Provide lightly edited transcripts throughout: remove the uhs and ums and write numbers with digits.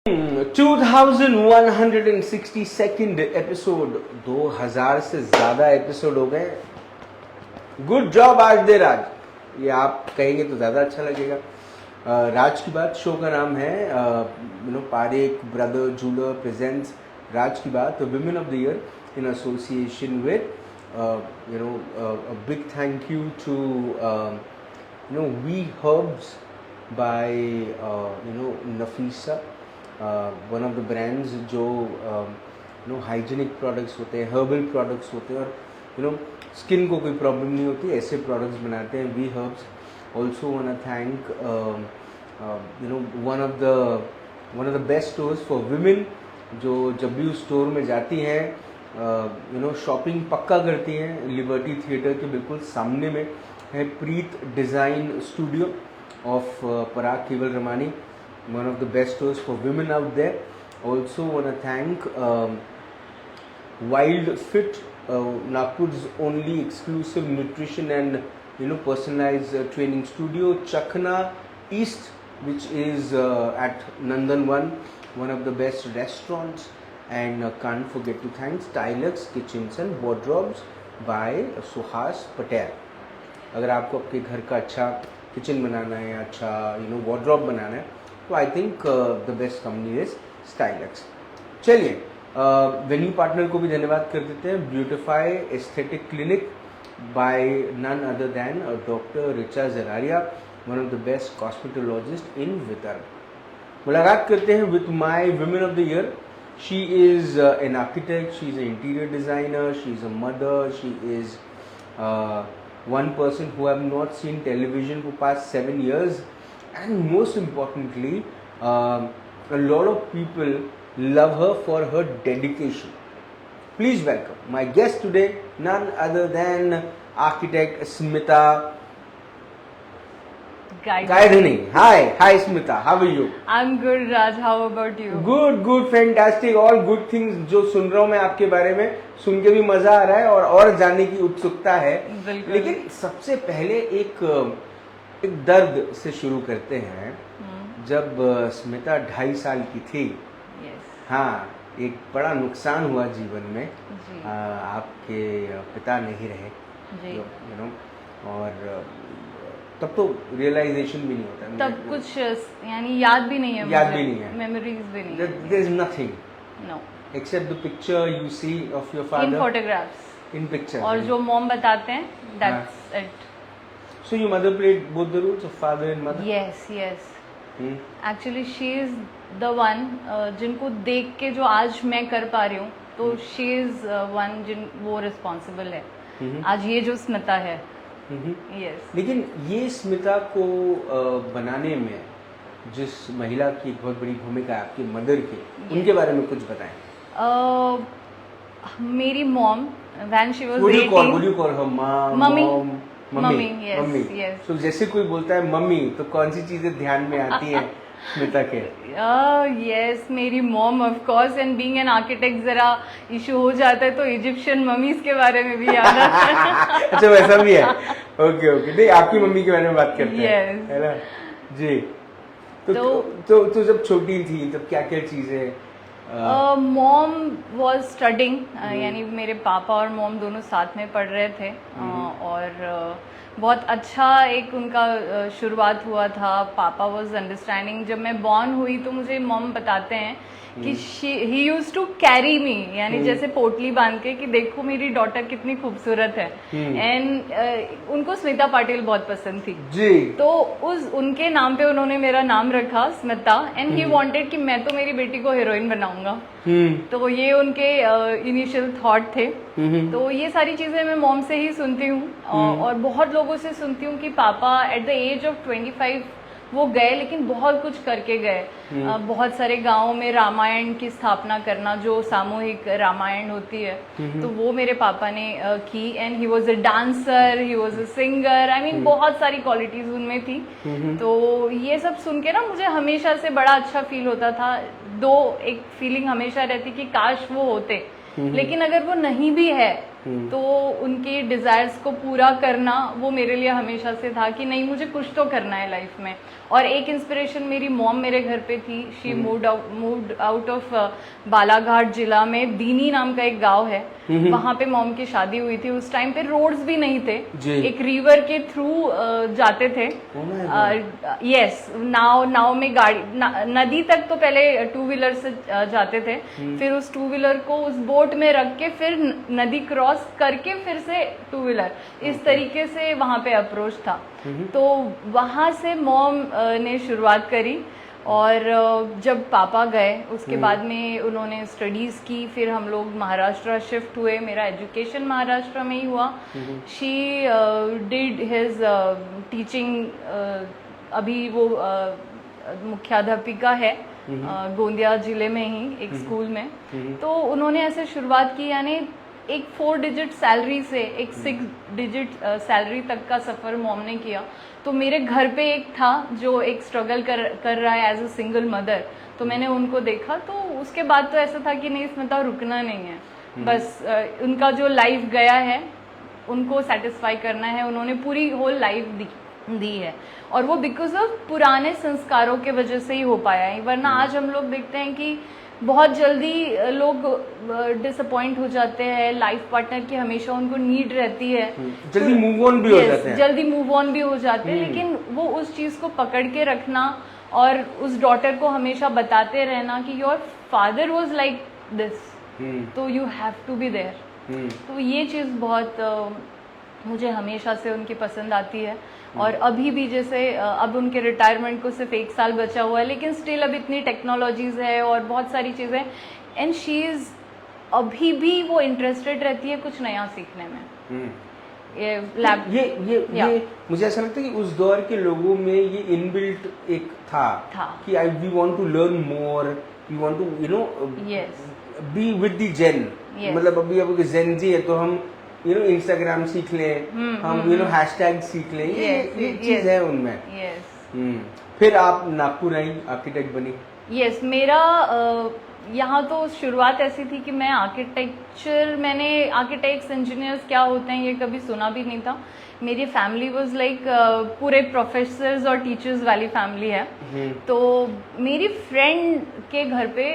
2162nd episode, 2000 से ज्यादा episode हो गए। गुड जॉब आज दे राज, ये आप कहेंगे तो ज्यादा अच्छा लगेगा। राज की बात शो का नाम है। पारेख ब्रदर जूलर प्रेजेंट्स राज की बात, women of the year in association with a big thank you to We Herbs by Nafisa, one of the brands जो हाइजीनिक प्रोडक्ट्स होते हैं, हर्बल प्रोडक्ट्स होते हैं, और स्किन को कोई प्रॉब्लम नहीं होती, ऐसे प्रोडक्ट्स बनाते हैं we herbs. Also want thank one of the best stores for women, जो जब भी उस स्टोर में जाती हैं शॉपिंग पक्का करती हैं। लिबर्टी थिएटर के बिल्कुल सामने में है प्रीत डिज़ाइन स्टूडियो ऑफ पराग केवल Ramani, one of the best stores for women out there. Also want to thank Wild Fit, Nagpur's only exclusive nutrition and personalized training studio, Chakna East, which is at Nandanvan, one of the best restaurants. And can't forget to thank Stylux Kitchens and Wardrobes by Suhas Patel. अगर आपको आपके घर का अच्छा kitchen बनाना है, अच्छा wardrobe बनाना है, तो I think the best company is Stylux. चलिए वेन्यू पार्टनर को भी धन्यवाद कर देते हैं। Beautify aesthetic clinic by none other than doctor Richa Jararia, one of the best cosmetologist in Vidarbha. मुलाकात करते हैं with my women of the year. She is an architect, she is an interior designer, she is a mother, she is one person who have not seen television for past 7 years, and most importantly a lot of people love her for her dedication. Please welcome my guest today, none other than architect Smita Gaidhani. Hi Smita, how are you? I'm good Raj, how about you? Good, fantastic, all good things जो सुन रहा हूँ मैं आपके बारे में, सुन के भी मजा आ रहा है और जानने की उत्सुकता है। लेकिन सबसे पहले एक दर्द से शुरू करते हैं। जब स्मिता 2.5 साल की थी, हाँ, एक बड़ा नुकसान हुआ जीवन में। आपके पिता नहीं रहे, और तब तो रियलाइजेशन भी नहीं होता, तब कुछ यानी याद भी नहीं है, मेमोरीज भी नहीं, there is nothing, no, except the picture you see of your father in photographs, in picture, और जो मॉम बताते हैं, that's it. So your mother played both the roles of father and mother? Yes actually she is the one जिनको देख के जो आज मैं कर पा रही हूँ, तो शी इज वन वो रिस्पॉन्सिबल है आज ये जो स्मिता है। Yes. लेकिन ये स्मिता को बनाने में जिस महिला की एक बहुत बड़ी भूमिका है आपकी मदर की, उनके बारे में कुछ बताएं। मेरी mom, when she was 18, would you call her mom? Mummy, yes. So जैसे कोई बोलता है मम्मी, तो कौन सी चीजें ध्यान में आती हैं स्मिता के? यस, मेरी mom of course, and being an architect जरा इशू हो जाता है तो इजिप्शियन मम्मीज के बारे में भी याद आता है। अच्छा, वैसा भी है। ओके नहीं, आपकी मम्मी के बारे में बात करते हैं, है ना जी। तो जब छोटी थी तब क्या क्या चीजें? मॉम वॉज स्टडिंग, यानी मेरे पापा और मॉम दोनों साथ में पढ़ रहे थे, और बहुत अच्छा एक उनका शुरुआत हुआ था। पापा वॉज अंडरस्टैंडिंग। जब मैं बॉर्न हुई तो मुझे मॉम बताते हैं कि ही यूज टू कैरी मी, यानी जैसे पोटली बांध के कि देखो मेरी डॉटर कितनी खूबसूरत है। एंड उनको स्मिता पाटिल बहुत पसंद थी जी, तो उनके नाम पे उन्होंने मेरा नाम रखा स्मिता, एंड ही वांटेड कि मैं तो मेरी बेटी को हीरोइन बनाऊंगा। तो ये उनके इनिशियल थॉट थे। तो ये सारी चीजें मैं मॉम से ही सुनती हूँ, और बहुत लोगों से सुनती हूँ कि पापा एट द एज ऑफ 25 वो गए, लेकिन बहुत कुछ करके गए। बहुत सारे गांवों में रामायण की स्थापना करना, जो सामूहिक रामायण होती है, तो वो मेरे पापा ने की। And he was a dancer, he was a singer, I mean बहुत सारी क्वालिटीज उनमें थी। तो ये सब सुन के ना मुझे हमेशा से बड़ा अच्छा फील होता था। एक फीलिंग हमेशा रहती कि काश वो होते, लेकिन अगर वो नहीं भी है तो उनके डिज़ायर्स को पूरा करना वो मेरे लिए हमेशा से था कि नहीं मुझे कुछ तो करना है लाइफ में। और एक इंस्पिरेशन मेरी मॉम मेरे घर पे थी। She moved out of Balaghat जिला में दीनी नाम का एक गांव है, वहां पे मॉम की शादी हुई थी। उस टाइम पे रोड्स भी नहीं थे, एक रिवर के थ्रू जाते थे। यस, नाव में गाड़ी नदी तक तो पहले 2 व्हीलर से जाते थे, फिर उस 2 व्हीलर को उस बोट में रख के फिर नदी क्रॉस करके फिर से 2 व्हीलर, इस तरीके से वहां पे अप्रोच था। तो वहां से मॉम ने शुरुआत करी। और जब पापा गए उसके बाद में उन्होंने स्टडीज़ की, फिर हम लोग महाराष्ट्र शिफ्ट हुए। मेरा एजुकेशन महाराष्ट्र में ही हुआ। शी डिड हिज टीचिंग, अभी वो मुख्याध्यापिका है गोंदिया जिले में ही एक स्कूल में। तो उन्होंने ऐसे शुरुआत की, यानी एक 4 डिजिट सैलरी से एक 6 डिजिट सैलरी तक का सफ़र मॉम ने किया। तो मेरे घर पे एक था जो एक स्ट्रगल कर रहा है एज अ सिंगल मदर, तो मैंने उनको देखा। तो उसके बाद तो ऐसा था कि नहीं, इसमें तो रुकना नहीं है, बस उनका जो लाइफ गया है उनको सेटिस्फाई करना है। उन्होंने पूरी होल लाइफ दी है, और वो बिकॉज ऑफ पुराने संस्कारों के वजह से ही हो पाया है। वरना आज हम लोग देखते हैं कि बहुत जल्दी लोग डिसअपॉइंट हो जाते हैं लाइफ पार्टनर की, हमेशा उनको नीड रहती है, जल्दी मूव ऑन भी हो जाते हैं, जल्दी मूव ऑन भी हो जाते हैं। लेकिन वो उस चीज़ को पकड़ के रखना और उस डॉटर को हमेशा बताते रहना कि your father was like this, तो you have to be there. तो ये चीज़ बहुत मुझे हमेशा से उनकी पसंद आती है। और अभी भी जैसे अब उनके रिटायरमेंट को सिर्फ 1 साल बचा हुआ है, लेकिन स्टिल अब इतनी टेक्नोलॉजीज है और बहुत सारी चीज़ें, एंड शी इज़ अभी भी वो इंटरेस्टेड रहती है कुछ नया सीखने में। ये मुझे ऐसा लगता है कि उस दौर के लोगों में ये इनबिल्ट एक था कि we want to learn more, we want to be with the gen. मतलब अभी अब जेन जी है तो हम इंस्टाग्राम सीख लें, हम हैशटैग सीख लें, ये चीज है उनमें। फिर आप नागपुर आई, आर्किटेक्ट बनी। यस, मेरा यहाँ तो शुरुआत ऐसी थी कि मैं मैंने आर्किटेक्ट्स इंजीनियर्स क्या होते हैं ये कभी सुना भी नहीं था। मेरी फैमिली वाज लाइक पूरे प्रोफेसर्स और टीचर्स वाली फैमिली है। तो मेरी फ्रेंड के घर पे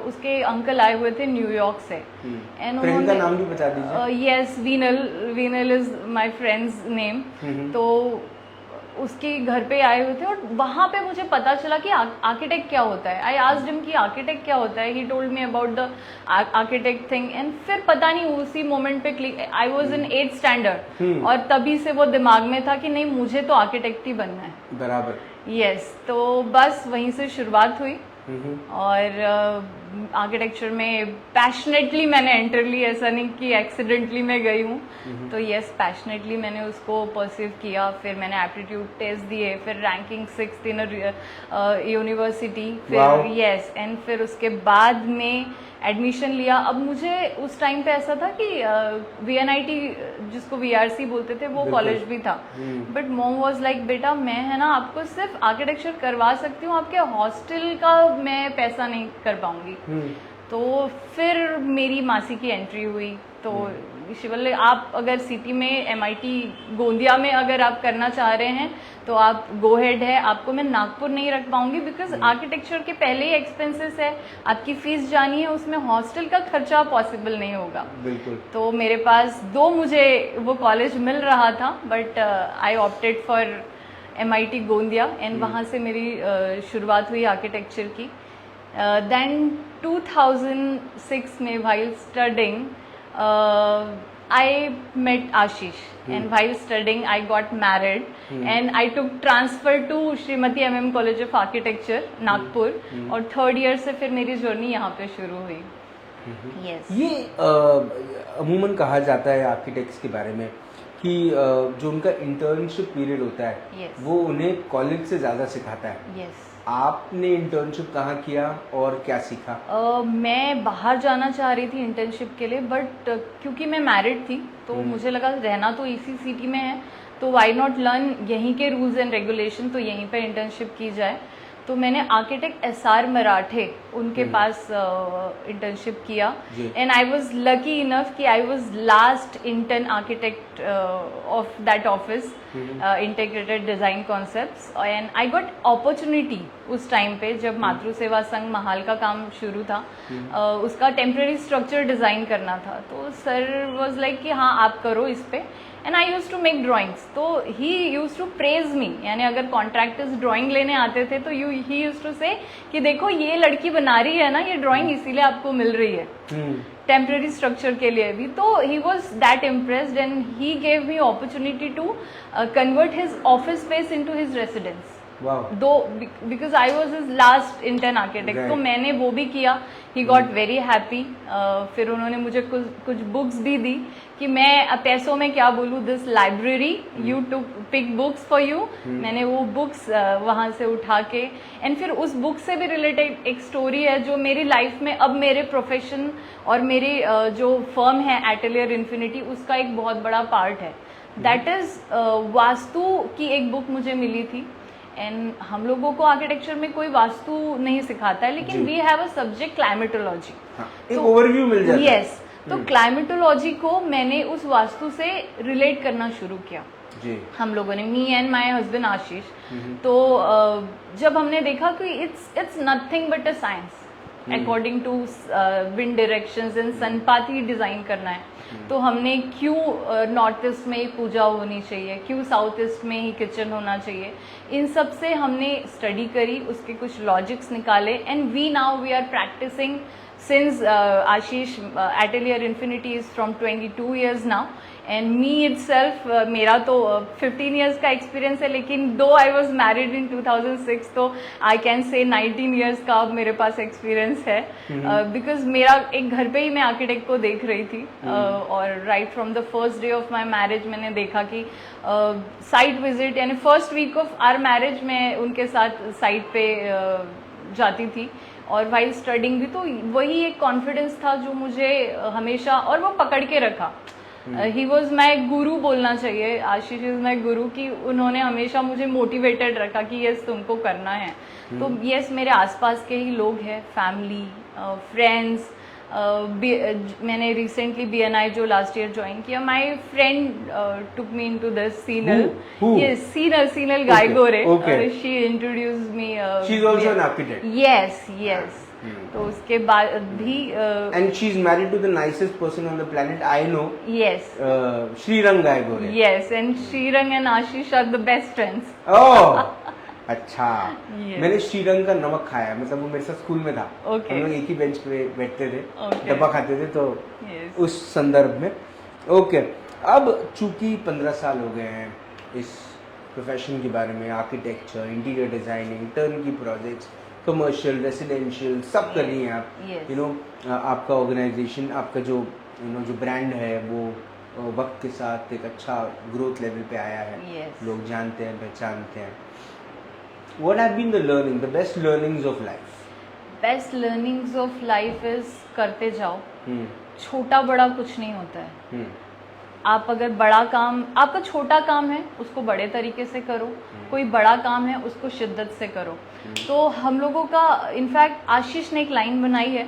उसके अंकल आए हुए थे न्यूयॉर्क से, एंड उन्होंने, का नाम भी बता दीजिए। Yes, वीनल is my friends name. तो उसके घर पे आए हुए थे और वहाँ पे मुझे पता चला कि आर्किटेक्ट क्या होता है। आई आस्क्ड हिम कि आर्किटेक्ट क्या होता है। He told me about the architect thing, and फिर पता नहीं उसी मोमेंट पे click, I was in 8th standard, और तभी से वो दिमाग में था कि नहीं मुझे तो आर्किटेक्ट ही बनना है। बराबर। यस, तो बस वहीं से शुरुआत हुई। और आर्किटेक्चर में पैशनेटली मैंने एंटर ली, ऐसा नहीं कि एक्सीडेंटली मैं गई हूँ। तो यस, पैशनेटली मैंने उसको परसीव किया। फिर मैंने एप्टीट्यूड टेस्ट दिए, फिर रैंकिंग 6th इन यूनिवर्सिटी, फिर यस, एंड फिर उसके बाद में एडमिशन लिया। अब मुझे उस टाइम पे ऐसा था कि VNIT जिसको VRC बोलते थे वो कॉलेज भी था, बट मॉम वाज लाइक बेटा मैं है ना आपको सिर्फ आर्किटेक्चर करवा सकती हूँ, आपके हॉस्टल का मैं पैसा नहीं कर पाऊंगी। तो फिर मेरी मासी की एंट्री हुई। तो शिवल्ले आप अगर सिटी में MIT गोंदिया में अगर आप करना चाह रहे हैं तो आप गो हेड है, आपको मैं नागपुर नहीं रख पाऊंगी बिकॉज आर्किटेक्चर के पहले ही एक्सपेंसेस है, आपकी फीस जानी है, उसमें हॉस्टल का खर्चा पॉसिबल नहीं होगा। बिल्कुल। तो मेरे पास 2 मुझे वो कॉलेज मिल रहा था, but I opted for MIT Gondia, and वहाँ से मेरी शुरुआत हुई आर्किटेक्चर की। देन 2006 में while studying I met Ashish, and while studying I got married, and I took transfer to Srimati MM College of Architecture Nagpur, और 3rd year से फिर मेरी जर्नी यहाँ पे शुरू हुई। Yes. ये अमूमन कहा जाता है आर्किटेक्ट्स के बारे में कि जो उनका इंटर्नशिप पीरियड होता है वो उन्हें कॉलेज से ज़्यादा सिखाता है। Yes. आपने इंटर्नशिप कहाँ किया और क्या सीखा? मैं बाहर जाना चाह रही थी इंटर्नशिप के लिए, बट क्योंकि मैं मैरिड थी तो मुझे लगा रहना तो इसी सिटी में है, तो वाई नॉट लर्न यहीं के रूल्स एंड रेगुलेशन, तो यहीं पे इंटर्नशिप की जाए। तो मैंने आर्किटेक्ट SR मराठे उनके पास इंटर्नशिप किया जी। And I was lucky enough कि I was last intern architect of that office, integrated design concepts, and I got opportunity उस टाइम पे जब मातृ सेवा संघ महाल का काम शुरू था, उसका टेम्पररी स्ट्रक्चर डिजाइन करना था। तो सर वाज लाइक कि हाँ आप करो इस पे, and I use to make drawings. तो he use to praise me, यानी अगर कॉन्ट्रैक्टर्स ड्राइंग लेने आते थे तो ही यूज टू से कि देखो ये लड़की बना रही है ना ये ड्राइंग, इसीलिए आपको मिल रही है टेम्पररी स्ट्रक्चर के लिए भी। तो he was that impressed and he gave me opportunity to convert his office space into his residence, though because I was his last intern architect. तो मैंने वो भी किया, ही गॉट वेरी हैप्पी। फिर उन्होंने मुझे कुछ बुक्स भी दी कि मैं पैसों में क्या बोलूँ, this library you to pick books for you. मैंने वो बुक्स वहाँ से उठा के, एंड फिर उस बुक से भी रिलेटेड एक स्टोरी है जो मेरी लाइफ में अब मेरे प्रोफेशन और मेरी जो फर्म है एटलियर इन्फिनिटी, उसका एक बहुत बड़ा पार्ट है। दैट इज वास्तु की एक बुक मुझे मिली थी, एंड हम लोगों को आर्किटेक्चर में कोई वास्तु नहीं सिखाता है, लेकिन we have a subject climatology, एक ओवरव्यू मिल जाता है। यस, तो क्लाइमेटोलॉजी को मैंने उस वास्तु से रिलेट करना शुरू किया जी। हम लोगों ने, me and my husband Ashish. तो जब हमने देखा कि it's nothing but a science according to wind directions and सनपात ही डिजाइन करना है, तो हमने क्यों नॉर्थ ईस्ट में ही पूजा होनी चाहिए, क्यों साउथ ईस्ट में ही किचन होना चाहिए, इन सब से हमने स्टडी करी, उसके कुछ लॉजिक्स निकाले, and we are practicing since Ashish Atelier Infinity is from 22 years now, and me itself मेरा तो 15 years का experience है, लेकिन though I was married in 2006 तो I can say 19 years का अब मेरे पास experience है, because मेरा एक घर पे ही मैं architect को देख रही थी, और right from the first day of my marriage मैंने देखा कि site visit यानी first week of our marriage मैं उनके साथ site पे जाती थी, और वाइल स्टडिंग भी। तो वही एक कॉन्फिडेंस था जो मुझे हमेशा, और वो पकड़ के रखा। ही वॉज माई गुरु बोलना चाहिए, आशीष इज माई गुरु, कि उन्होंने हमेशा मुझे मोटिवेटेड रखा कि यस तुमको करना है। तो यस मेरे आसपास के ही लोग हैं, फैमिली, फ्रेंड्स। मैंने रिसेंटली BNI जो लास्ट ईयर ज्वाइन किया, my friend took me into this, Seenal, yes Seenal Gaigore, she introduced me, she is also an architect, yes. तो उसके बाद भी and she is married to the nicest person on the planet I know, yes, Shrirang Gaigore, yes, and Shrirang and Ashish are the best friends. Oh अच्छा, मैंने श्रीरंग का नमक खाया, मतलब वो मेरे साथ स्कूल में था, हम लोग एक ही बेंच पे बैठते थे, डब्बा खाते थे, तो उस संदर्भ में। ओके, अब चूंकि 15 साल हो गए हैं इस प्रोफेशन के बारे में, आर्किटेक्चर, इंटीरियर डिजाइनिंग, टर्न की प्रोजेक्ट्स, कमर्शियल, रेसिडेंशियल, सब कर रही हैं आप, यू नो, आपका ऑर्गेनाइजेशन, आपका जो जो ब्रांड है वो वक्त के साथ एक अच्छा ग्रोथ लेवल पे आया है, लोग जानते हैं, पहचानते हैं। What have been the learning, the best learnings of life? Best learnings of life is करते जाओ, छोटा बड़ा कुछ नहीं होता है। आप अगर बड़ा काम, आपका छोटा काम है उसको बड़े तरीके से करो, कोई बड़ा काम है उसको शिद्दत से करो। तो हम लोगों का, इनफैक्ट आशीष ने एक लाइन बनाई है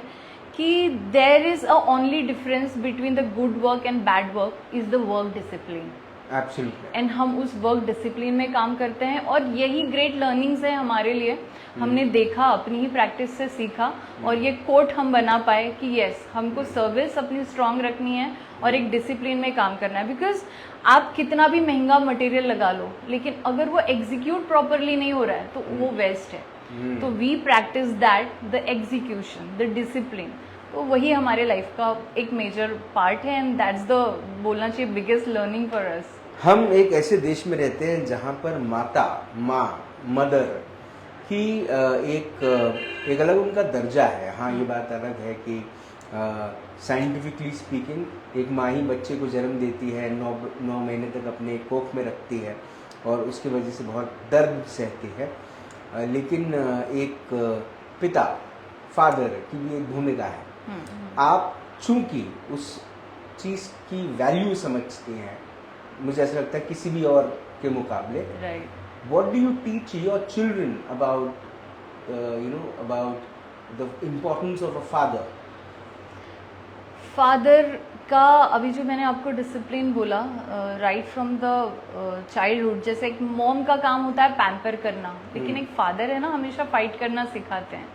कि there is a only difference between the good work and bad work is the work discipline. Absolutely. And हम उस वर्क डिसिप्लिन में काम करते हैं, और यही ग्रेट लर्निंग्स है हमारे लिए। हमने देखा, अपनी ही प्रैक्टिस से सीखा, और ये कोट हम बना पाए कि यस हमको सर्विस अपनी स्ट्रांग रखनी है और एक डिसिप्लिन में काम करना है। बिकॉज आप कितना भी महंगा मटेरियल लगा लो, लेकिन अगर वो एग्जीक्यूट प्रॉपरली नहीं हो रहा है तो वो वेस्ट है। तो we practice that, the execution, the discipline. तो वही हमारे लाइफ का एक मेजर पार्ट है, एंड दैट्स द, बोलना चाहिए, बिगेस्ट लर्निंग फॉर अस। हम एक ऐसे देश में रहते हैं जहाँ पर मदर की एक अलग उनका दर्जा है। हाँ, ये बात अलग है कि साइंटिफिकली स्पीकिंग एक माँ ही बच्चे को जन्म देती है, 9 महीने तक अपने कोख में रखती है, और उसकी वजह से बहुत दर्द सहती है। लेकिन एक पिता, फादर की भी एक भूमिका है। आप चूंकि उस चीज़ की वैल्यू समझती हैं, मुझे ऐसा लगता है किसी भी और के मुकाबले, what do you teach your children about the importance of a father? Father का अभी जो मैंने आपको डिसिप्लिन बोला, राइट फ्रॉम द चाइल्डहुड, जैसे एक मॉम का काम होता है पैम्पर करना, लेकिन एक फादर है ना, हमेशा फाइट करना सिखाते हैं।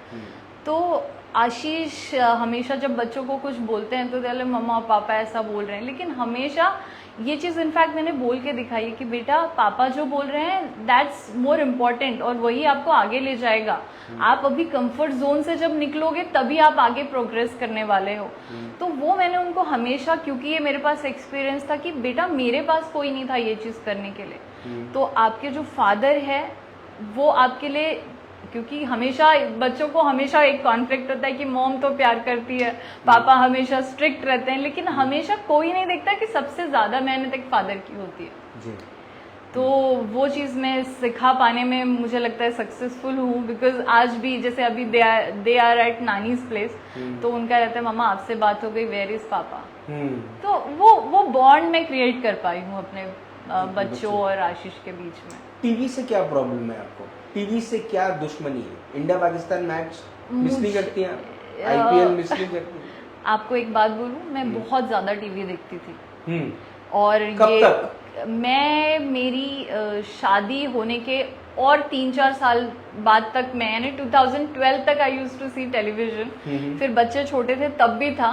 तो आशीष हमेशा जब बच्चों को कुछ बोलते हैं तो पहले मम्मा पापा ऐसा बोल रहे हैं, लेकिन हमेशा ये चीज़ इनफैक्ट मैंने बोल के दिखाई है कि बेटा पापा जो बोल रहे हैं दैट्स मोर इम्पॉर्टेंट, और वही आपको आगे ले जाएगा। आप अभी कंफर्ट जोन से जब निकलोगे तभी आप आगे प्रोग्रेस करने वाले हो। तो वो मैंने उनको हमेशा, क्योंकि ये मेरे पास एक्सपीरियंस था कि बेटा मेरे पास कोई नहीं था ये चीज़ करने के लिए, तो आपके जो फादर है वो आपके लिए, क्योंकि हमेशा बच्चों को हमेशा एक कॉन्फ्लिक्ट होता है कि मॉम तो प्यार करती है, पापा हमेशा स्ट्रिक्ट रहते हैं, लेकिन हमेशा कोई नहीं देखता कि सबसे ज़्यादा मेहनत एक फादर की होती है जी। तो वो चीज़ मैं सिखा पाने में मुझे लगता है सक्सेसफुल हूँ। बिकॉज आज भी जैसे अभी they are at Nani's place, तो उनका रहता है मम्मा आपसे बात हो गई, वेयर इज पापा। तो वो बॉन्ड मैं क्रिएट कर पाई हूँ अपने बच्चों और आशीष के बीच में। टीवी से क्या प्रॉब्लम है आपको? टीवी से क्या दुश्मनी है? इंडिया पाकिस्तान मैच मिस नहीं करती हैं? आईपीएल मिस नहीं करती? आपको एक बात बोलूं, मैं बहुत ज्यादा टीवी देखती थी। और कब ये तक? मैं मेरी शादी होने के और 3-4 साल बाद तक, मैंने 2012 तक I used to see television. फिर बच्चे छोटे थे तब भी था,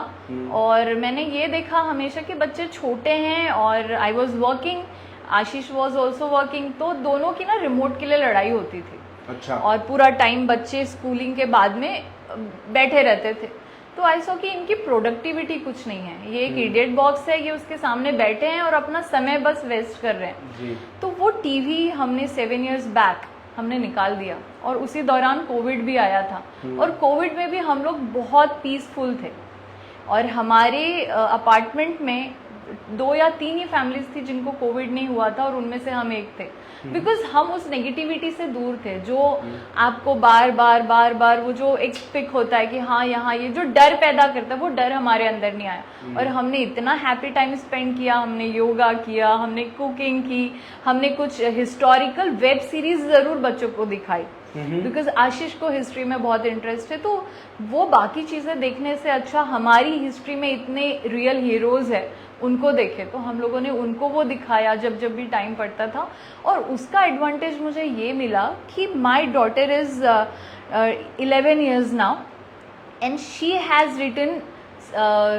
और मैंने ये देखा हमेशा कि बच्चे छोटे हैं और I was working, Ashish was also working, तो दोनों की ना रिमोट के लिए लड़ाई होती थी। अच्छा। और पूरा टाइम बच्चे स्कूलिंग के बाद में बैठे रहते थे, तो आई सो कि इनकी प्रोडक्टिविटी कुछ नहीं है, ये एक इडियट बॉक्स है, ये उसके सामने बैठे हैं और अपना समय बस वेस्ट कर रहे हैं जी। तो वो टीवी हमने 7 years बैक हमने निकाल दिया, और उसी दौरान कोविड भी आया था, और कोविड में भी हम लोग बहुत पीसफुल थे, और हमारे अपार्टमेंट में 2 या 3 ही फैमिलीज थी जिनको कोविड नहीं हुआ था, और उनमें से हम एक थे। बिकॉज हम उस नेगेटिविटी से दूर थे जो आपको बार बार वो जो एक पिक होता है कि हाँ यहाँ ये जो डर पैदा करता है, वो डर हमारे अंदर नहीं आया। और हमने इतना हैप्पी टाइम स्पेंड किया, हमने योगा किया, हमने कुकिंग की, हमने कुछ हिस्टोरिकल वेब सीरीज जरूर बच्चों को दिखाई, बिकॉज आशीष को हिस्ट्री में बहुत इंटरेस्ट है। तो वो बाकी चीजें देखने से अच्छा हमारी हिस्ट्री में इतने रियल हीरोज है उनको देखे, तो हम लोगों ने उनको वो दिखाया जब भी टाइम पड़ता था। और उसका एडवांटेज मुझे ये मिला कि my daughter is 11 years now, and she has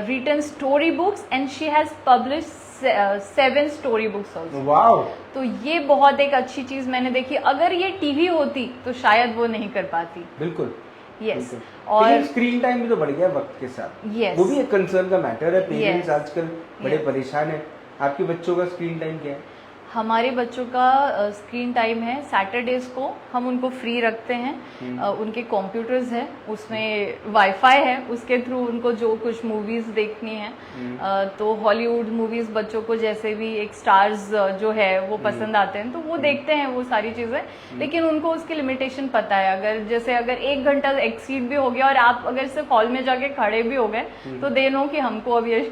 written story books and she has published 7 story books also। Wow. तो ये बहुत एक अच्छी चीज मैंने देखी, अगर ये टीवी होती तो शायद वो नहीं कर पाती। बिल्कुल। यस। और स्क्रीन टाइम भी तो बढ़ गया वक्त के साथ। Yes। वो भी एक कंसर्न का मैटर है। Parents Yes। आजकल बड़े Yes। परेशान हैं। आपके बच्चों का स्क्रीन टाइम क्या है? हमारे बच्चों का स्क्रीन टाइम है, सैटरडेज को हम उनको फ्री रखते हैं। उनके कंप्यूटर्स है, उसमें वाईफाई है, उसके थ्रू उनको जो कुछ मूवीज देखनी है, तो हॉलीवुड मूवीज बच्चों को जैसे भी एक स्टार्स जो है वो पसंद आते हैं, तो वो देखते हैं वो सारी चीजें। लेकिन उनको उसकी लिमिटेशन पता है, अगर 1 घंटा एक्सीड भी हो गया और आप अगर सिर्फ हॉल में जाके खड़े भी हो गए, तो दे नो कि हमको अब ये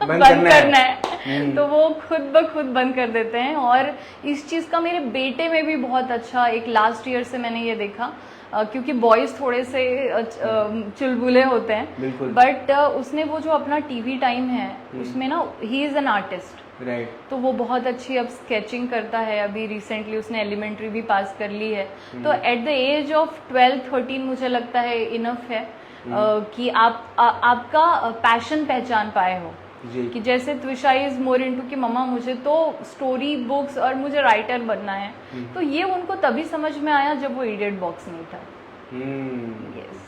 बंद करना है, तो वो खुद ब खुद बंद कर देते हैं। और इस चीज़ का मेरे बेटे में भी बहुत अच्छा एक लास्ट ईयर से मैंने ये देखा, क्योंकि बॉयज थोड़े से चुलबुले होते हैं, बट उसने वो जो अपना टीवी टाइम है उसमें ना he is an artist, right. तो वो बहुत अच्छी अब स्केचिंग करता है। अभी रिसेंटली उसने एलिमेंट्री भी पास कर ली है, तो एट द एज ऑफ 12-13 मुझे लगता है इनफ है कि आपका पैशन पहचान पाए हो। कि जैसे त्विषा इज मोर इनटू कि मम्मा मुझे तो स्टोरी बुक्स और मुझे राइटर बनना है, तो ये उनको तभी समझ में आया जब वो इडियट बॉक्स नहीं था। यस।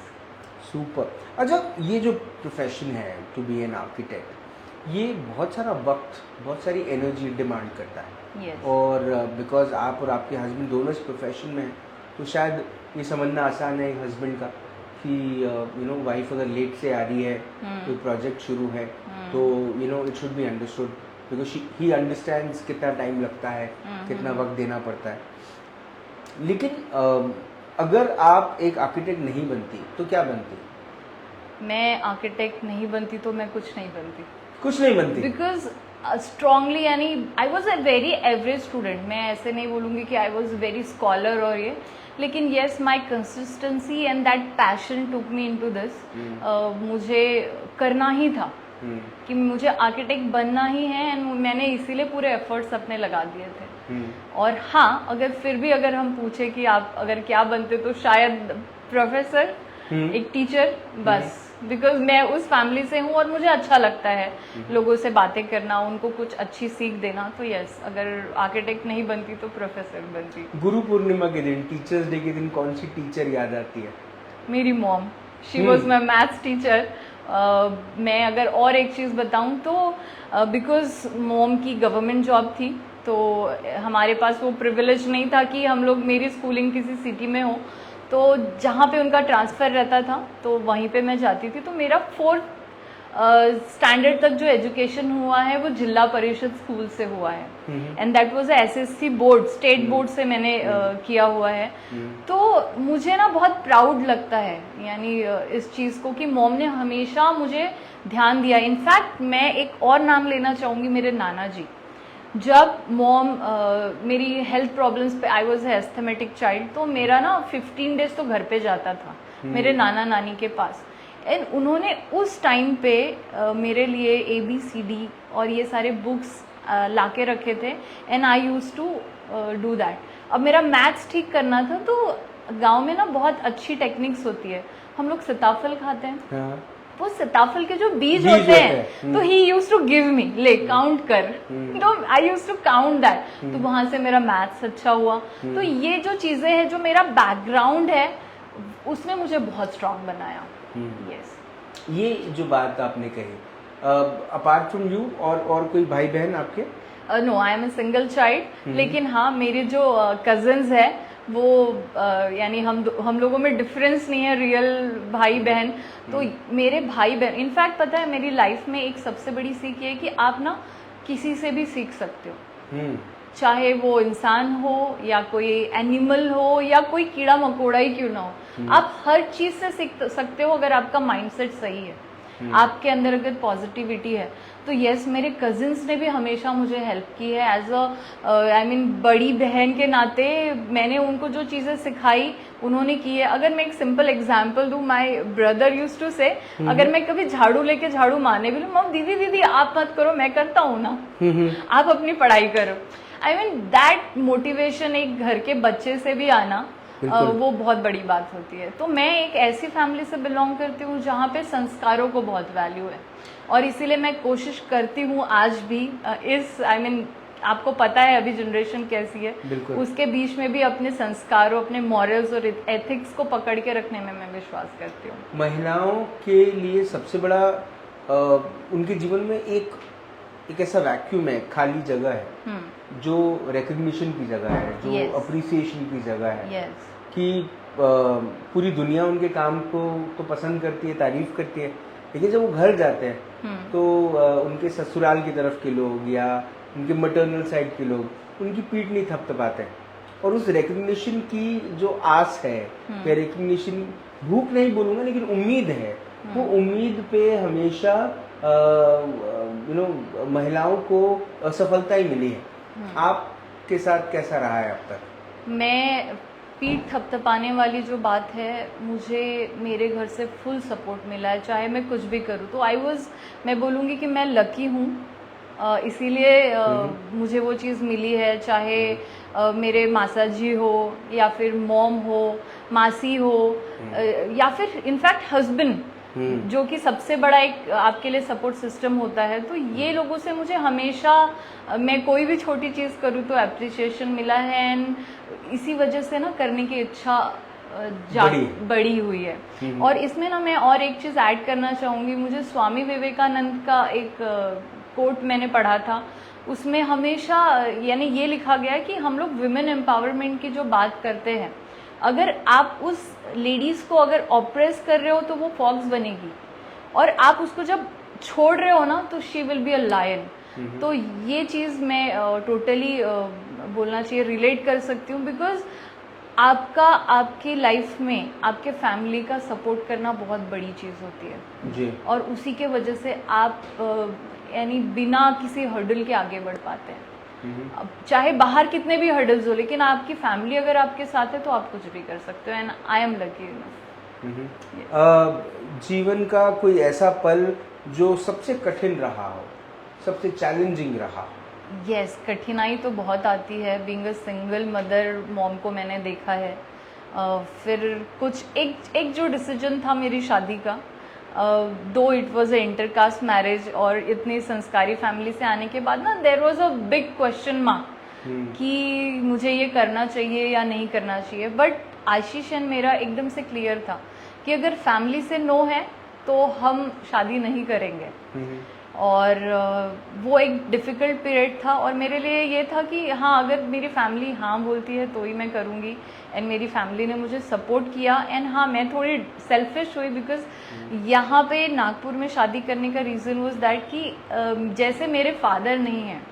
सुपर। अच्छा, ये जो प्रोफेशन है टू बी एन आर्किटेक्ट, ये बहुत सारा वक्त, बहुत सारी एनर्जी डिमांड करता है। yes। और बिकॉज आप और आपके हस्बैंड दोनों इस प्रोफेशन में हैं, तो शायद ये समझना आसान है एक हस्बैंड का कि वाइफ अगर लेट से आ रही है, कोई प्रोजेक्ट शुरू है, तो it should be understood, because he understands कितना टाइम लगता है, कितना वक्त देना पड़ता है। लेकिन अगर आप एक आर्किटेक्ट नहीं बनती तो क्या बनती? मैं आर्किटेक्ट नहीं बनती तो मैं कुछ नहीं बनती। कुछ नहीं बनती? बिकॉज स्ट्रांगली, यानी I was a very average student, मैं ऐसे नहीं बोलूँगी कि आई वॉज वेरी स्कॉलर और ये, लेकिन yes my consistency and that passion took me into this, मुझे करना ही था कि मुझे आर्किटेक्ट बनना ही है, एंड मैंने इसीलिए पूरे एफर्ट्स अपने लगा दिए थे। और हाँ, अगर फिर भी अगर हम पूछे कि आप अगर क्या बनते, तो शायद प्रोफेसर, एक टीचर, बस, बिकॉज मैं उस फैमिली से हूँ और मुझे अच्छा लगता है लोगों से बातें करना, उनको कुछ अच्छी सीख देना। तो यस, अगर आर्किटेक्ट नहीं बनती तो प्रोफेसर बनती। गुरु पूर्णिमा के दिन, टीचर्स डे के दिन कौन सी टीचर याद आती है? मेरी mom, she was my maths teacher. मैं अगर और एक चीज़ बताऊं तो बिकॉज मॉम की गवर्नमेंट जॉब थी, तो हमारे पास वो प्रिविलेज नहीं था कि हम लोग, मेरी स्कूलिंग किसी सिटी में हो, तो जहाँ पे उनका ट्रांसफ़र रहता था तो वहीं पे मैं जाती थी। तो मेरा 4th स्टैंडर्ड तक जो एजुकेशन हुआ है वो जिला परिषद स्कूल से हुआ है, and that was SSC board, state board से मैंने किया हुआ है। तो मुझे ना बहुत प्राउड लगता है, यानी इस चीज़ को, कि मॉम ने हमेशा मुझे ध्यान दिया। इनफैक्ट मैं एक और नाम लेना चाहूँगी, मेरे नाना जी। जब मॉम मेरी हेल्थ प्रॉब्लम्स पे, आई वॉज एस्थमेटिक चाइल्ड, तो मेरा ना 15 डेज तो घर पे जाता था मेरे नाना नानी के पास, एंड उन्होंने उस टाइम पे मेरे लिए ABCD और ये सारे बुक्स ला के रखे थे, and I use to do that. अब मेरा मैथ्स ठीक करना था, तो गांव में ना बहुत अच्छी टेक्निक्स होती है, हम लोग सीताफल खाते हैं, हाँ। वो सीताफल के जो बीज होते हैं, तो he use to give me, ले काउंट कर, तो आई यूज टू काउंट दैट, तो वहां से मेरा मैथ्स अच्छा हुआ। तो ये जो चीजें हैं, जो मेरा बैकग्राउंड है, उसने मुझे बहुत स्ट्रांग बनाया। यस, ये जो बात आपने कही, अपार्ट फ्रॉम यू और कोई भाई बहन आपके? No, I am a single child, लेकिन हाँ, मेरे जो कजन्स है वो यानी हम लोगों में डिफरेंस नहीं है, रियल भाई बहन। तो मेरे भाई बहन, इनफैक्ट पता है, मेरी लाइफ में एक सबसे बड़ी सीख ये है कि आप ना किसी से भी सीख सकते हो, चाहे वो इंसान हो या कोई एनिमल हो या कोई कीड़ा मकोड़ा ही क्यों ना हो, आप हर चीज से सीख सकते हो अगर आपका माइंडसेट सही है, आपके अंदर अगर पॉजिटिविटी है। तो यस, मेरे कजिन्स ने भी हमेशा मुझे हेल्प की है, एज अ आई मीन बड़ी बहन के नाते मैंने उनको जो चीज़ें सिखाई उन्होंने की है। अगर मैं एक सिंपल एग्जांपल दूं, माय ब्रदर यूज्ड टू से, अगर मैं कभी झाड़ू लेके झाड़ू मारने भी लूं, मम दीदी दीदी आप मत करो, मैं करता हूँ ना, आप अपनी पढ़ाई करो। आई मीन दैट मोटिवेशन एक घर के बच्चे से भी आना, वो बहुत बड़ी बात होती है। तो मैं एक ऐसी फैमिली से बिलोंग करती हूँ जहाँ पे संस्कारों को बहुत वैल्यू है, और इसीलिए मैं कोशिश करती हूँ आज भी इस आई मीन आपको पता है अभी जनरेशन कैसी है, उसके बीच में भी अपने संस्कारों, अपने मॉरल्स और एथिक्स को पकड़ के रखने में मैं विश्वास करती हूँ। महिलाओं के लिए सबसे बड़ा उनके जीवन में एक ऐसा वैक्यूम है, खाली जगह है, जो रिकग्निशन की जगह है, जो अप्रिसिएशन की जगह है, कि पूरी दुनिया उनके काम को तो पसंद करती है, तारीफ करती है, लेकिन जब वो घर जाते हैं तो उनके ससुराल की तरफ के लोग या उनके मटर्नल साइड के लोग उनकी पीठ नहीं थपथपाते हैं, और उस रिकग्निशन की जो आस है, या रिकग्निशन, भूख नहीं बोलूँगा लेकिन उम्मीद है, वो उम्मीद पे हमेशा महिलाओं को असफलता ही मिली है। आपके साथ कैसा रहा है अब तक? मैं पीठ थपथपाने वाली जो बात है, मुझे मेरे घर से फुल सपोर्ट मिला है, चाहे मैं कुछ भी करूँ। तो मैं बोलूँगी कि मैं लकी हूँ, इसीलिए मुझे वो चीज़ मिली है, चाहे मेरे मासा जी हो या फिर मॉम हो, मासी हो, या फिर इनफैक्ट हस्बैंड, जो कि सबसे बड़ा एक आपके लिए सपोर्ट सिस्टम होता है। तो ये लोगों से मुझे हमेशा, मैं कोई भी छोटी चीज़ करूँ तो अप्रिसिएशन मिला है, एंड इसी वजह से ना करने की इच्छा बड़ी हुई है। और इसमें ना मैं और एक चीज़ ऐड करना चाहूँगी, मुझे स्वामी विवेकानंद का एक कोट मैंने पढ़ा था, उसमें हमेशा यानी ये लिखा गया है कि हम लोग विमेन एम्पावरमेंट की जो बात करते हैं, अगर आप उस लेडीज़ को अगर ऑप्रेस कर रहे हो तो वो फॉक्स बनेगी, और आप उसको जब छोड़ रहे हो ना तो she will be a lion. तो ये चीज़ मैं टोटली बोलना चाहिए, रिलेट कर सकती हूँ, बिकॉज आपका आपकी लाइफ में आपके फैमिली का सपोर्ट करना बहुत बड़ी चीज़ होती है जी। और उसी के वजह से आप यानी बिना किसी हर्डल के आगे बढ़ पाते हैं। अब चाहे बाहर कितने भी हर्डल्स हो, लेकिन आपकी फैमिली अगर आपके साथ है तो आप कुछ भी कर सकते हो, and I am lucky enough. जीवन का कोई ऐसा पल जो सबसे कठिन रहा हो, सबसे चैलेंजिंग रहा हो? यस, कठिनाई तो बहुत आती है। Being a single mother mom को मैंने देखा है। फिर कुछ एक जो डिसीजन था मेरी शादी का, though it was a intercaste marriage और इतनी संस्कारी फैमिली से आने के बाद ना there was a big question mark कि मुझे ये करना चाहिए या नहीं करना चाहिए। बट आशीष एंड मेरा एकदम से क्लियर था कि अगर फैमिली से नो है तो हम शादी नहीं करेंगे। और वो एक डिफ़िकल्ट पीरियड था और मेरे लिए ये था कि हाँ, अगर मेरी फैमिली हाँ बोलती है तो ही मैं करूँगी, एंड मेरी फैमिली ने मुझे सपोर्ट किया। एंड हाँ, मैं थोड़ी सेल्फिश हुई बिकॉज यहाँ पे नागपुर में शादी करने का रीज़न वाज दैट कि जैसे मेरे फादर नहीं हैं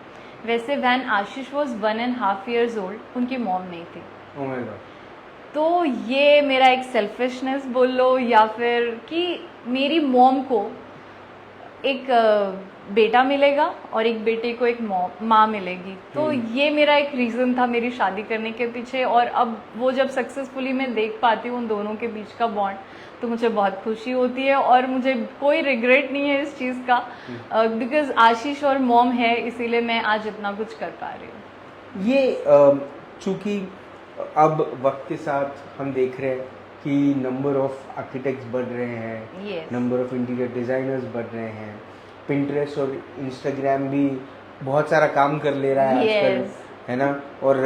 वैसे when Ashish was 1.5 years old उनकी मॉम नहीं थी। Oh my God. तो ये मेरा एक सेल्फिशनेस बोल लो या फिर कि मेरी मॉम को एक बेटा मिलेगा और एक बेटे को एक माँ मिलेगी। तो ये मेरा एक रीज़न था मेरी शादी करने के पीछे। और अब वो जब सक्सेसफुली मैं देख पाती हूँ उन दोनों के बीच का बॉन्ड, तो मुझे बहुत खुशी होती है और मुझे कोई रिग्रेट नहीं है इस चीज़ का, बिकॉज आशीष और मॉम है इसीलिए मैं आज इतना कुछ कर पा रही हूँ। ये चूँकि अब वक्त के साथ हम देख रहे हैं कि नंबर ऑफ आर्किटेक्ट्स बढ़ रहे हैं, Yes. Number of interior designers बढ़ रहे हैं, पिंटरेस्ट और इंस्टाग्राम भी बहुत सारा काम कर ले रहा है आजकल, Yes. है ना? और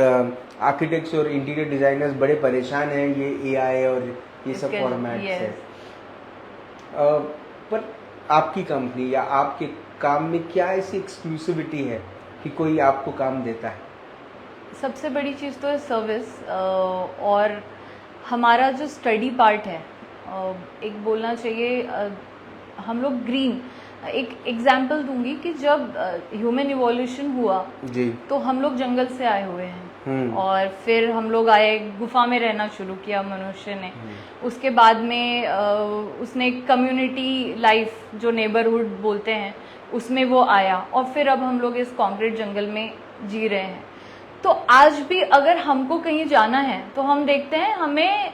आर्किटेक्ट्स और इंटीरियर डिज़ाइनर्स बड़े परेशान हैं ये एआई और ये सब इसके- फॉर्मेट Yes. से। पर आपकी कंपनी या आपके काम में क्या ऐसी एक्सक्लूसिविटी है कि कोई आपको काम देता है? सबसे बड़ी चीज़ तो है सर्विस, और हमारा जो स्टडी पार्ट है, एक बोलना चाहिए, हम लोग ग्रीन, एक एग्जांपल दूंगी कि जब ह्यूमन इवोल्यूशन हुआ जी। तो हम लोग जंगल से आए हुए हैं हम्म। और फिर हम लोग आए, गुफा में रहना शुरू किया मनुष्य ने। उसके बाद में उसने एक कम्युनिटी लाइफ जो नेबरहुड बोलते हैं उसमें वो आया, और फिर अब हम लोग इस कॉन्क्रीट जंगल में जी रहे हैं। तो आज भी अगर हमको कहीं जाना है तो हम देखते हैं हमें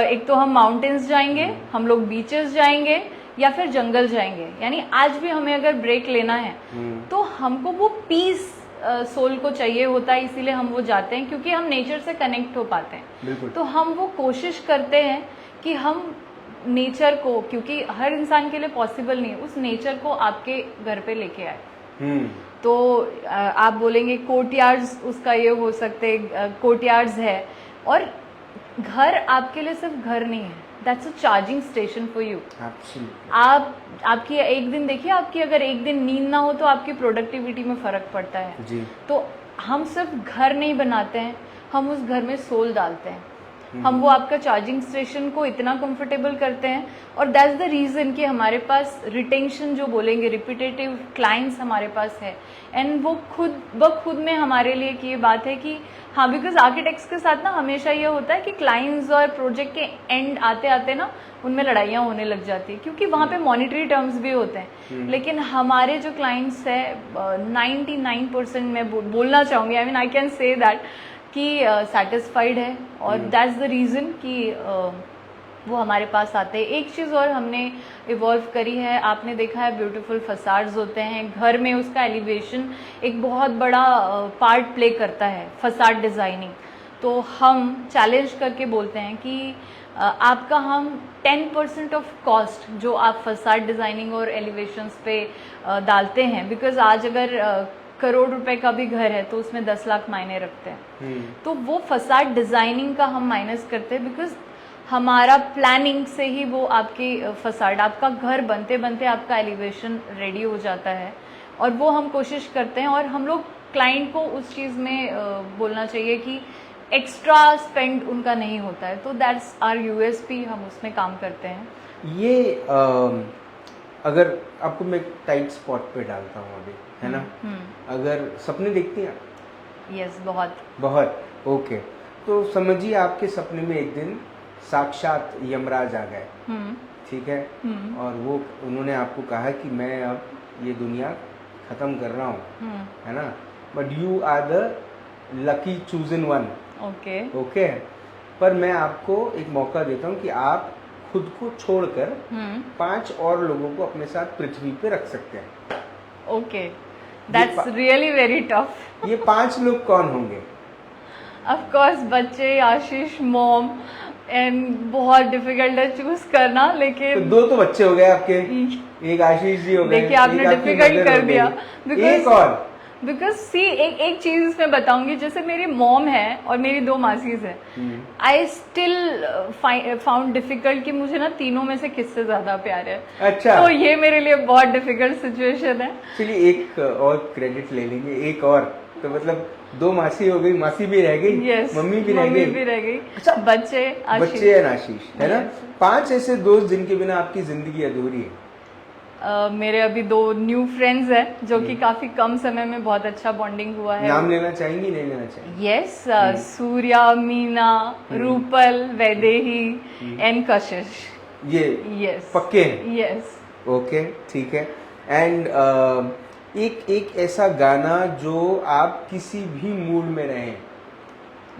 एक तो हम माउंटेन्स जाएंगे, हम लोग बीचेस जाएंगे या फिर जंगल जाएंगे। यानी आज भी हमें अगर ब्रेक लेना है तो हमको वो पीस सोल को चाहिए होता है, इसीलिए हम वो जाते हैं क्योंकि हम नेचर से कनेक्ट हो पाते हैं। बिल्कुल। तो हम वो कोशिश करते हैं कि हम नेचर को, क्योंकि हर इंसान के लिए पॉसिबल नहीं है, उस नेचर को आपके घर पे लेके आए। तो आप बोलेंगे कोर्टयार्ड्स उसका ये हो सकते, कोर्टयार्ड्स है, और घर आपके लिए सिर्फ घर नहीं है, that's a charging station for you. आपकी एक दिन देखिए, आपकी अगर एक दिन नींद ना हो तो आपकी प्रोडक्टिविटी में फर्क पड़ता है जी। तो हम सिर्फ घर नहीं बनाते हैं, हम उस घर में सोल डालते हैं। हम वो आपका चार्जिंग स्टेशन को इतना कंफर्टेबल करते हैं, और दैट्स द रीज़न कि हमारे पास रिटेंशन जो बोलेंगे, रिपीटेटिव क्लाइंट्स हमारे पास है। एंड वो खुद में हमारे लिए की ये बात है कि हाँ, बिकॉज आर्किटेक्ट्स के साथ ना हमेशा ये होता है कि क्लाइंट्स और प्रोजेक्ट के एंड आते आते ना उनमें लड़ाइयाँ होने लग जाती है, क्योंकि वहाँ पे मॉनिटरी टर्म्स भी होते हैं। लेकिन हमारे जो क्लाइंट्स है 99% मैं बोलना चाहूँगी, I mean I can say that कि सेटिस्फाइड है, और दैट्स द रीज़न कि वो हमारे पास आते हैं। एक चीज़ और हमने इवॉल्व करी है, आपने देखा है ब्यूटीफुल फसाड्स होते हैं घर में, उसका एलिवेशन एक बहुत बड़ा पार्ट प्ले करता है, फसाड डिज़ाइनिंग। तो हम चैलेंज करके बोलते हैं कि आपका हम 10% ऑफ कॉस्ट जो आप फसाड डिज़ाइनिंग और एलिवेशंस पे डालते हैं, बिकॉज आज अगर करोड़ रुपए का भी घर है तो उसमें 10 लाख मायने रखते हैं। तो वो फसाड डिज़ाइनिंग का हम माइनस करते हैं, बिकॉज हमारा प्लानिंग से ही वो आपकी फसाड, आपका घर बनते बनते आपका एलिवेशन रेडी हो जाता है, और वो हम कोशिश करते हैं। और हम लोग क्लाइंट को उस चीज़ में बोलना चाहिए कि एक्स्ट्रा स्पेंड उनका नहीं होता है, तो दैट्स आवर यूएसपी, हम उसमें काम करते हैं। ये अगर आपको मैं टाइट स्पॉट पे डालता हूँ अभी, है ना? अगर सपने देखती हैं आप? यस, बहुत। बहुत, ओके। तो समझिए आपके सपने में एक दिन साक्षात यमराज आ गए, ठीक है, और वो उन्होंने आपको कहा कि मैं अब ये दुनिया खत्म कर रहा हूँ, है ना, but you are the lucky chosen one. Okay okay, पर मैं आपको एक मौका देता हूँ कि आप खुद को छोड़कर 5 और लोगों को अपने साथ पृथ्वी पे रख सकते हैं। Okay, that's really very tough. ये 5 लोग कौन होंगे? ऑफ कोर्स बच्चे, आशीष, मॉम, एंड बहुत डिफिकल्ट है चूज करना, तो लेकिन 2 तो बच्चे हो गए आपके, एक आशीष जी हो गए, देखिए आपने एक आपकी डिफिकल्ट मदर कर हो दिया। गई, एक और। बिकॉज सी एक चीज इसमें बताऊंगी, जैसे मेरी मॉम है और मेरी 2 मासीज है, आई स्टिल फाउंड डिफिकल्ट कि मुझे ना तीनों में से किससे ज्यादा प्यार है। अच्छा, तो ये मेरे लिए बहुत डिफिकल्ट सिचुएशन है। चलिए एक और क्रेडिट ले लेंगे, एक और, तो मतलब 2 मासी हो गई, मासी भी रह गई, Yes, मम्मी भी रह मम्मी गई। भी रह गई। अच्छा, बच्चे, आशीष। बच्चे और आशीष, है ना। Yes. 5 ऐसे दोस्त जिनके बिना आपकी जिंदगी अधूरी है। मेरे अभी 2 न्यू फ्रेंड्स हैं जो कि काफी कम समय में बहुत अच्छा बॉन्डिंग हुआ है। नाम लेना चाहेंगी, नहीं लेना चाहेंगी? यस, सूर्या, मीना, रूपल, वैदेही एंड कशिश। ये यस, पक्के हैं? यस। ओके, ठीक है। एंड एक ऐसा गाना जो आप किसी भी मूड में रहें,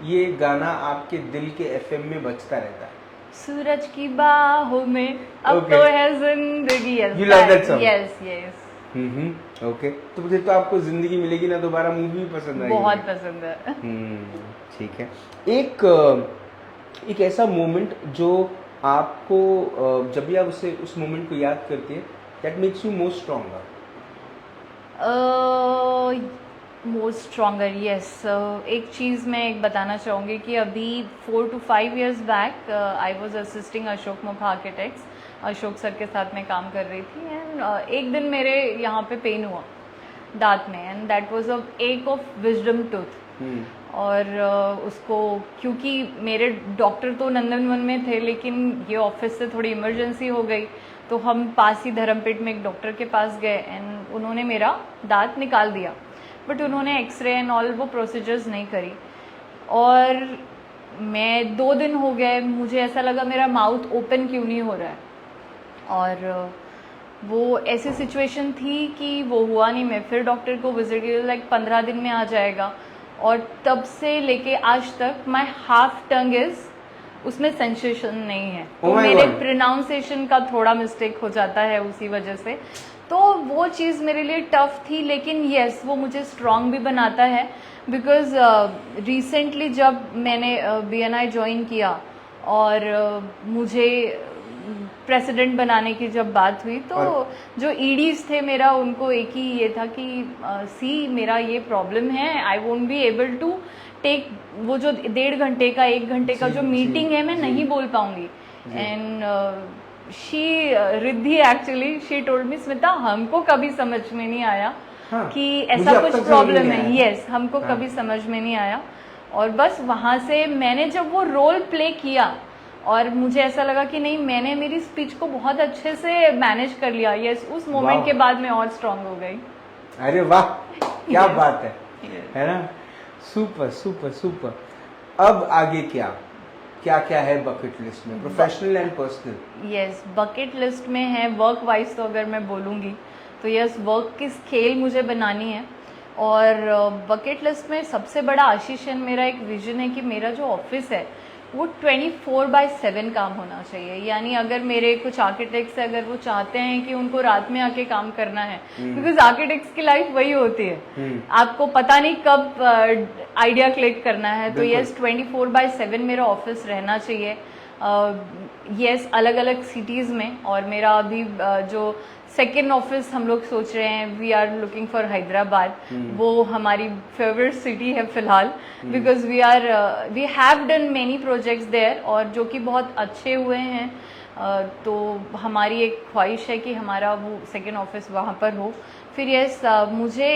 ये गाना आपके दिल के एफएम में बजता रहता है। सूरज की बाहों में अब Okay. तो है जिंदगी। You love that song? Yes yes, okay, तो फिर तो आपको जिंदगी मिलेगी ना दोबारा, मूवी भी पसंद आएगी। बहुत पसंद है। ठीक है। एक ऐसा मोमेंट जो आपको जब भी आप उस मोमेंट को याद करते हैं, that makes you more stronger. Most stronger, yes. एक चीज़ मैं एक बताना चाहूँगी कि अभी 4 to 5 years back I was assisting Ashok मुखा आर्किटेक्ट्स, अशोक सर के साथ मैं काम कर रही थी, एंड एक दिन मेरे यहाँ पे पेन हुआ दांत में, एंड दैट वाज अ एक ऑफ विजडम टूथ। और उसको, क्योंकि मेरे डॉक्टर तो नंदनवन में थे, लेकिन ये ऑफिस से थोड़ी इमरजेंसी हो गई, तो हम पास ही धर्मपेट में एक डॉक्टर के पास गए, एंड उन्होंने मेरा दांत निकाल दिया, बट उन्होंने एक्सरे एंड ऑल वो प्रोसीजर्स नहीं करी। और मैं 2 दिन हो गए, मुझे ऐसा लगा मेरा माउथ ओपन क्यों नहीं हो रहा है, और वो ऐसी सिचुएशन थी कि वो हुआ नहीं। मैं फिर डॉक्टर को विजिट किया, लाइक 15 दिन में आ जाएगा, और तब से लेके आज तक माई हाफ टंग इज, उसमें सेंसेशन नहीं है, तो मेरे प्रोनाउंसिएशन का थोड़ा मिस्टेक हो जाता है उसी वजह से। तो वो चीज़ मेरे लिए टफ थी, लेकिन येस वो मुझे स्ट्रांग भी बनाता है, बिकॉज रिसेंटली जब मैंने BNI ज्वाइन किया और मुझे प्रेसिडेंट बनाने की जब बात हुई, तो जो ईडीज थे मेरा, उनको एक ही ये था कि सी मेरा ये प्रॉब्लम है, I won't be able to take, वो जो 1.5 घंटे का 1 घंटे का जो मीटिंग है मैं नहीं बोल पाऊंगी। And she Riddhi actually she told me, Smita हमको कभी समझ में नहीं आया कि ऐसा कुछ प्रॉब्लम है। यस, हमको कभी समझ में नहीं आया, और बस वहाँ से मैंने जब वो रोल प्ले किया और मुझे ऐसा लगा कि नहीं, मैंने मेरी स्पीच को बहुत अच्छे से मैनेज कर लिया। यस, उस मोमेंट के बाद मैं और स्ट्रांग हो गई। अरे वाह, क्या बात है, है ना। Super super super. अब आगे क्या क्या क्या है बकेट लिस्ट में, professional and personal? Yes, bucket list में है वर्क वाइज, तो अगर मैं बोलूँगी तो यस, वर्क की स्केल मुझे बनानी है, और बकेट लिस्ट में सबसे बड़ा आशीष मेरा एक विजन है कि मेरा जो ऑफिस है वो 24/7 काम होना चाहिए। यानी अगर मेरे कुछ आर्किटेक्ट्स है, अगर वो चाहते हैं कि उनको रात में आके काम करना है, बिकॉज आर्किटेक्ट्स की लाइफ वही होती है, आपको पता नहीं कब आइडिया क्लिक करना है, तो यस 24/7 मेरा ऑफिस रहना चाहिए। यस, अलग अलग सिटीज़ में, और मेरा अभी जो सेकेंड ऑफिस हम लोग सोच रहे हैं, we are looking for Hyderabad, वो हमारी फेवरेट सिटी है फिलहाल, because we have done many projects there, और जो कि बहुत अच्छे हुए हैं। तो हमारी एक ख्वाहिश है कि हमारा वो सेकेंड ऑफिस वहाँ पर हो। फिर यस, मुझे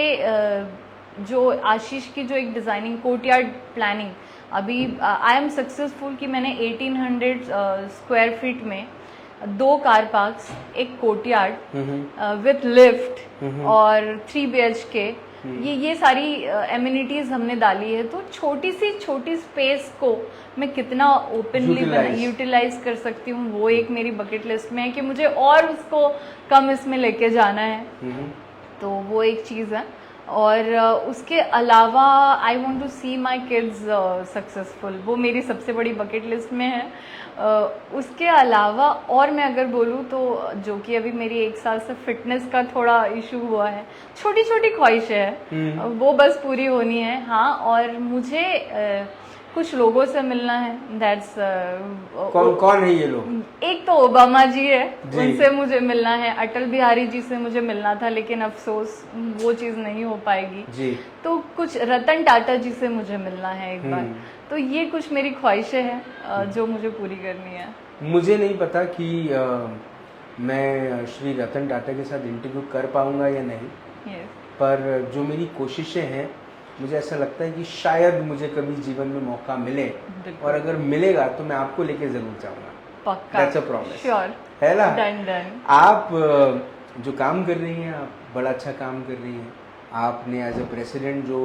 जो आशीष की जो एक डिज़ाइनिंग कोर्टयार्ड प्लानिंग, अभी आई एम सक्सेसफुल कि मैंने 1800 स्क्वायर फीट में 2 कार पार्क्स, एक कोर्टयार्ड विथ लिफ्ट और 3 BHK ये सारी एम्यूनिटीज हमने डाली है, तो छोटी स्पेस को मैं कितना ओपनली यूटिलाइज कर सकती हूँ, वो एक मेरी बकेट लिस्ट में है कि मुझे और उसको कम इसमें लेके जाना है। तो वो एक चीज़ है। और उसके अलावा I want to see my kids successful, वो मेरी सबसे बड़ी बकेट लिस्ट में है। उसके अलावा और मैं अगर बोलूँ तो जो कि अभी मेरी 1 साल से फिटनेस का थोड़ा इशू हुआ है, छोटी छोटी ख्वाहिशें हैं, वो बस पूरी होनी है। हाँ, और मुझे कुछ लोगों से मिलना है। दैट्स कौन है ये लोग? एक तो ओबामा जी है, उनसे मुझे मिलना है। अटल बिहारी जी से मुझे मिलना था, लेकिन अफसोस वो चीज़ नहीं हो पाएगी जी। तो कुछ रतन टाटा जी से मुझे मिलना है एक बार। तो ये कुछ मेरी ख्वाहिशें हैं जो मुझे पूरी करनी है। मुझे नहीं पता कि मैं श्री रतन टाटा के साथ इंटरव्यू कर पाऊंगा या नहीं, पर जो मेरी कोशिशें हैं, मुझे ऐसा लगता है कि शायद मुझे कभी जीवन में मौका मिले, और अगर मिलेगा तो मैं आपको लेके जरूर जाऊंगा। पक्का, दैट्स अ प्रॉमिस। श्योर है ना? डन। आप जो काम कर रही हैं, आप बड़ा अच्छा काम कर रही हैं। आपने एज अ प्रेसिडेंट जो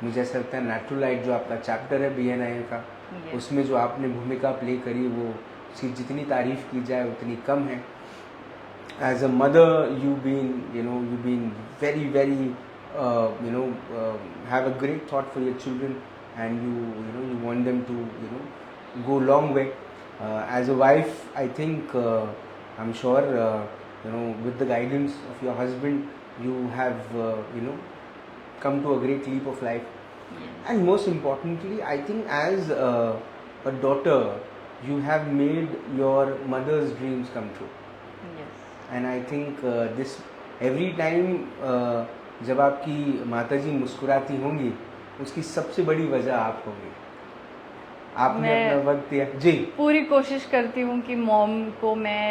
मुझे ऐसा लगता है नेचुरलाइट जो आपका चैप्टर है BNI का, उसमें जो आपने भूमिका प्ले करी, वो उसकी जितनी तारीफ की जाए उतनी कम है। As a mother you been very have a great thought for your children, and you want them to go long way. As a wife, I think I'm sure with the guidance of your husband, you have come to a great leap of life. And most importantly, I think as a daughter, you have made your mother's dreams come true. And I think this every time जब आपकी माताजी मुस्कुराती होंगी, उसकी सबसे बड़ी वजह आप होंगी। आपने अपना वक्त दिया जी। पूरी कोशिश करती हूँ कि मॉम को मैं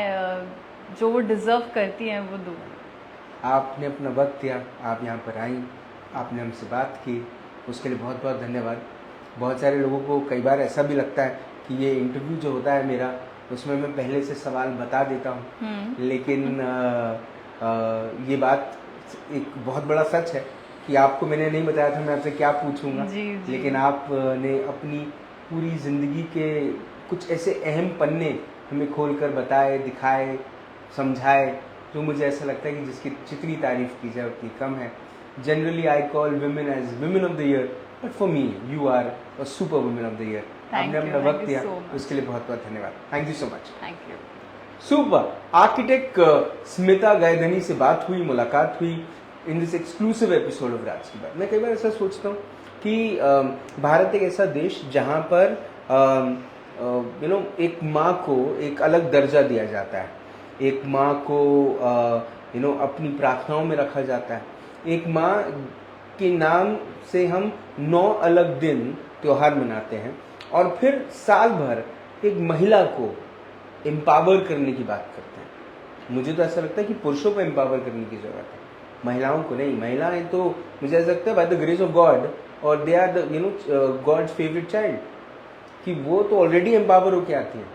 जो वो डिजर्व करती हैं वो दूँ। आपने अपना वक्त दिया, आप यहाँ पर आई, आपने हमसे बात की, उसके लिए बहुत बहुत धन्यवाद। बहुत सारे लोगों को कई बार ऐसा भी लगता है कि ये इंटरव्यू जो होता है मेरा, उसमें मैं पहले से सवाल बता देता हूँ, लेकिन ये बात एक बहुत बड़ा सच है कि आपको मैंने नहीं बताया था मैं आपसे क्या पूछूंगा, लेकिन आपने अपनी पूरी ज़िंदगी के कुछ ऐसे अहम पन्ने हमें खोलकर बताए, दिखाए, समझाए, जो मुझे ऐसा लगता है कि जिसकी जितनी तारीफ़ की जाए उतनी कम है। Generally I call women as women of the year, but for me you are a super women of the year. आपने अपना वक्त दिया, उसके लिए बहुत बहुत धन्यवाद। Thank you so much. Thank you. Super. Architect Smita Gaidhani से बात हुई, मुलाकात हुई in this exclusive episode of राज की बात। मैं कई बार ऐसा सोचता हूँ कि भारत एक ऐसा देश जहाँ पर एक माँ को एक अलग दर्जा दिया जाता है, एक माँ को अपनी प्रार्थनाओं में रखा जाता है, एक माँ के नाम से हम 9 अलग दिन त्योहार मनाते हैं, और फिर साल भर एक महिला को एम्पावर करने की बात करते हैं। मुझे तो ऐसा लगता है कि पुरुषों को एम्पावर करने की जरूरत है, महिलाओं को नहीं। महिलाएं तो मुझे ऐसा लगता है by the grace of God, और they are the God's favourite child, कि वो तो ऑलरेडी एम्पावर होके आती हैं,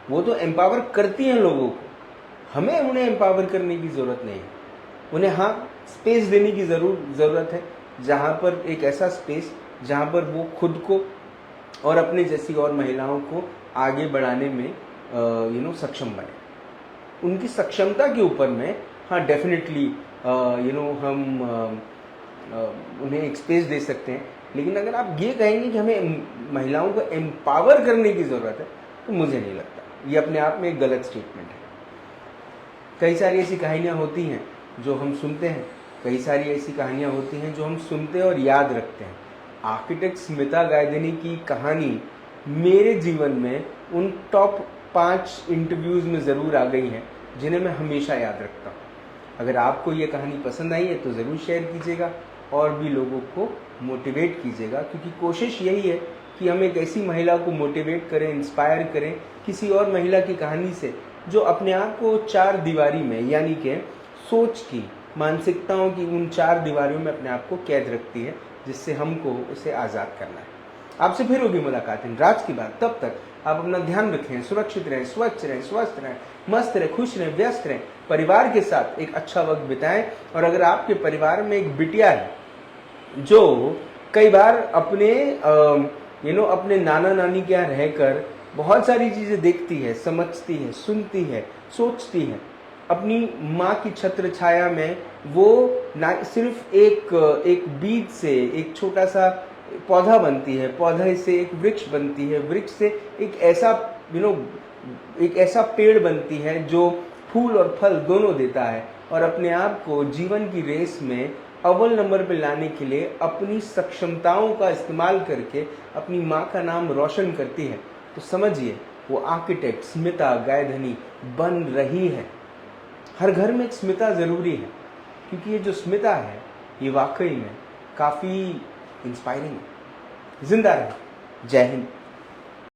वो तो एम्पावर करती हैं लोगों को। हमें उन्हें एम्पावर करने की ज़रूरत नहीं है, उन्हें हाँ स्पेस देने की ज़रूरत है, जहाँ पर एक ऐसा स्पेस जहाँ पर वो खुद को और अपने जैसी और महिलाओं को आगे बढ़ाने में सक्षम बने। उनकी सक्षमता के ऊपर में हाँ डेफिनेटली हम उन्हें एक स्पेस दे सकते हैं, लेकिन अगर आप ये कहेंगे कि हमें महिलाओं को एम्पावर करने की ज़रूरत है, तो मुझे नहीं लगता। ये अपने आप में एक गलत स्टेटमेंट है। कई सारी ऐसी कहानियाँ होती हैं जो हम सुनते हैं, कई सारी ऐसी कहानियाँ होती हैं जो हम सुनते हैं और याद रखते हैं। आर्किटेक्ट स्मिता गायधनी की कहानी मेरे जीवन में उन टॉप 5 इंटरव्यूज़ में ज़रूर आ गई हैं, जिन्हें मैं हमेशा याद रखता हूँ। अगर आपको ये कहानी पसंद आई है तो ज़रूर शेयर कीजिएगा और भी लोगों को मोटिवेट कीजिएगा, क्योंकि कोशिश यही है कि हम एक ऐसी महिला को मोटिवेट करें, इंस्पायर करें किसी और महिला की कहानी से, जो अपने आप को 4 दीवारी में, यानी कि सोच की, मानसिकताओं की उन 4 दीवारियों में अपने आप को कैद रखती है, जिससे हमको उसे आज़ाद करना है। आपसे फिर होगी मुलाकात इन राज की बात। तब तक आप अपना ध्यान रखें, सुरक्षित रहें, स्वच्छ रहें, स्वस्थ रहें, मस्त रहें, खुश रहें, व्यस्त रहें, परिवार के साथ एक अच्छा वक्त बिताएं। और अगर आपके परिवार में एक बिटिया है जो कई बार अपने अपने नाना नानी के यहाँ रहकर बहुत सारी चीज़ें देखती है, समझती है, सुनती है, सोचती है। अपनी माँ की छत्र छाया में वो ना सिर्फ एक बीज से एक छोटा सा पौधा बनती है, पौधे से एक वृक्ष बनती है, वृक्ष से एक ऐसा एक ऐसा पेड़ बनती है जो फूल और फल दोनों देता है, और अपने आप को जीवन की रेस में अव्वल नंबर पर लाने के लिए अपनी सक्षमताओं का इस्तेमाल करके अपनी माँ का नाम रोशन करती है। तो समझिए वो आर्किटेक्ट स्मिता गायधनी बन रही है। हर घर में एक स्मिता ज़रूरी है, क्योंकि ये जो स्मिता है ये वाकई में काफ़ी इंस्पायरिंग है। जिंदा रहे। जय हिंद।